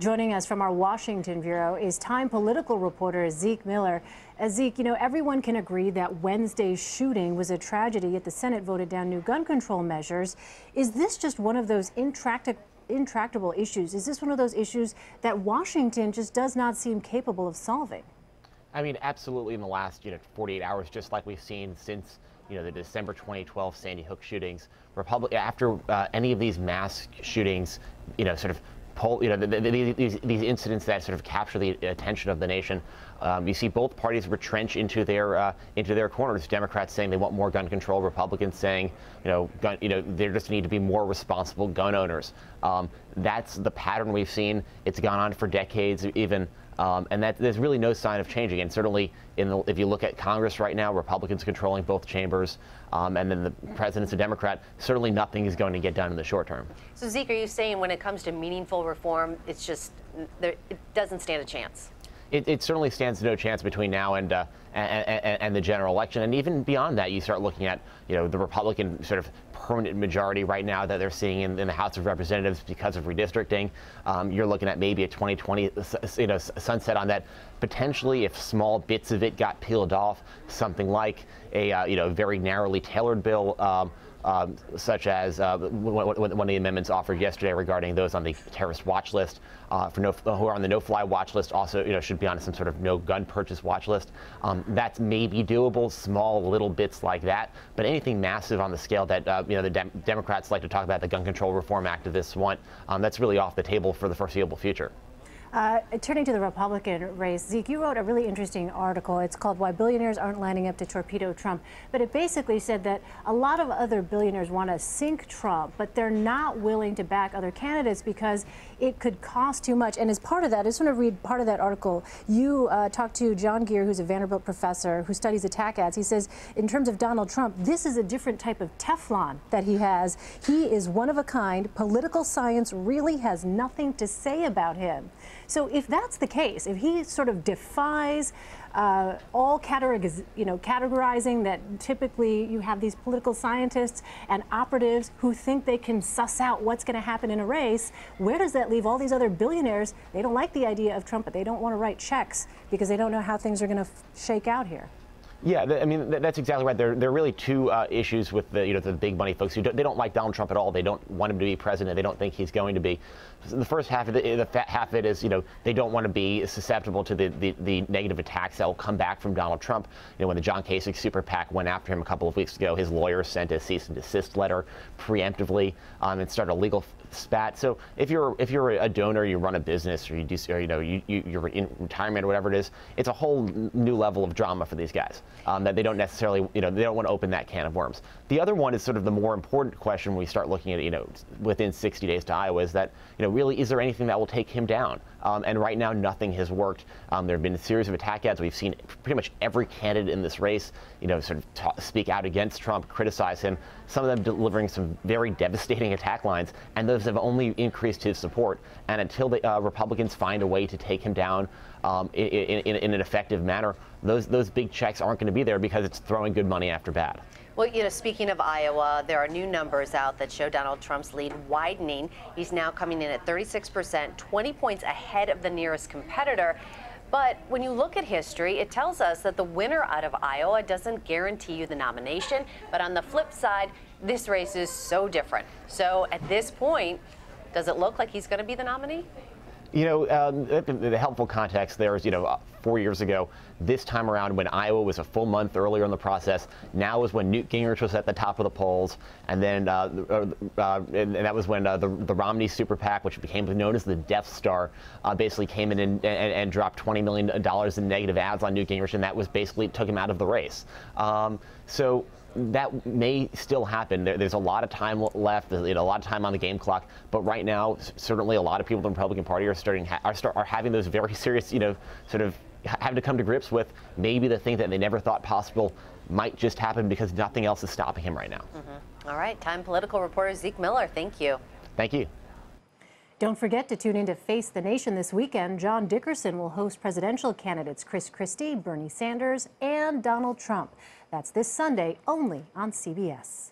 Joining us from our Washington bureau is Time political reporter Zeke Miller. Zeke, everyone can agree that Wednesday's shooting was a tragedy, yet the Senate voted down new gun control measures. Is this just one of those intractable issues? Is this one of those issues that Washington just does not seem capable of solving? I mean, absolutely. In the last 48 hours, just like we've seen since the December 2012 Sandy Hook shootings, after any of these mass shootings, these incidents that sort of capture the attention of the nation, you see both parties retrench into their corners. Democrats saying they want more gun control, Republicans saying, there just need to be more responsible gun owners. That's the pattern we've seen. It's gone on for decades, even. And that there's really no sign of changing. And certainly, if you look at Congress right now, Republicans controlling both chambers, and then the president's a Democrat, certainly nothing is going to get done in the short term. So, Zeke, are you saying when it comes to meaningful reform, it's just, it doesn't stand a chance? It certainly stands no chance between now and the general election. And even beyond that, you start looking at, the Republican sort of permanent majority right now that they're seeing in the House of Representatives because of redistricting. You're looking at maybe a 2020, sunset on that. Potentially, if small bits of it got peeled off, something like a, very narrowly tailored bill, such as one of the amendments offered yesterday regarding those on the terrorist watch list, who are on the no-fly watch list, also should be on some sort of no-gun purchase watch list. That's maybe doable, small little bits like that. But anything massive on the scale that the Democrats like to talk about, the gun control reform activists want, that's really off the table for the foreseeable future. Turning to the Republican race, Zeke, you wrote a really interesting article. It's called Why Billionaires Aren't Lining Up to Torpedo Trump. But it basically said that a lot of other billionaires want to sink Trump, but they're not willing to back other candidates because it could cost too much. And as part of that, I just want to read part of that article. You talked to John Geer, who's a Vanderbilt professor who studies attack ads. He says, in terms of Donald Trump, this is a different type of Teflon that he has. He is one of a kind. Political science really has nothing to say about him. So if that's the case, if he sort of defies all categorizing that typically you have these political scientists and operatives who think they can suss out what's going to happen in a race, where does that leave all these other billionaires? They don't like the idea of Trump, but they don't want to write checks because they don't know how things are going to shake out here. Yeah, I mean, that's exactly right. There are really two issues with the big money folks who they don't like Donald Trump at all. They don't want him to be president. They don't think he's going to be. So the first half of it is, they don't want to be susceptible to the negative attacks that will come back from Donald Trump. When the John Kasich super PAC went after him a couple of weeks ago, his lawyer sent a cease and desist letter preemptively and started a legal spat. So if you're a donor, you run a business, or you're in retirement or whatever it is, it's a whole new level of drama for these guys. That they don't necessarily, they don't want to open that can of worms. The other one is sort of the more important question when we start looking at, within 60 days to Iowa, is that, really, is there anything that will take him down? And right now, nothing has worked. There have been a series of attack ads. We've seen pretty much every candidate in this race, sort of speak out against Trump, criticize him, some of them delivering some very devastating attack lines, and those have only increased his support. And until the Republicans find a way to take him down in an effective manner, those big checks aren't going to be there because it's throwing good money after bad. Well, speaking of Iowa, there are new numbers out that show Donald Trump's lead widening. He's now coming in at 36%, 20 points ahead of the nearest competitor. But when you look at history, it tells us that the winner out of Iowa doesn't guarantee you the nomination. But on the flip side, this race is so different. So at this point, does it look like he's going to be the nominee? The helpful context there is, 4 years ago, this time around when Iowa was a full month earlier in the process, now is when Newt Gingrich was at the top of the polls, and then and that was when the Romney super PAC, which became known as the Death Star, basically came in and dropped $20 million in negative ads on Newt Gingrich, and that was basically took him out of the race. So that may still happen. There's a lot of time left. There's a lot of time on the game clock. But right now, certainly a lot of people in the Republican Party are having those very serious, sort of having to come to grips with maybe the thing that they never thought possible might just happen because nothing else is stopping him right now. All right, Time political reporter Zeke Miller, thank you. Thank you. Don't forget to tune in to Face the Nation this weekend. John Dickerson will host presidential candidates Chris Christie, Bernie Sanders, and Donald Trump. That's this Sunday only on CBS.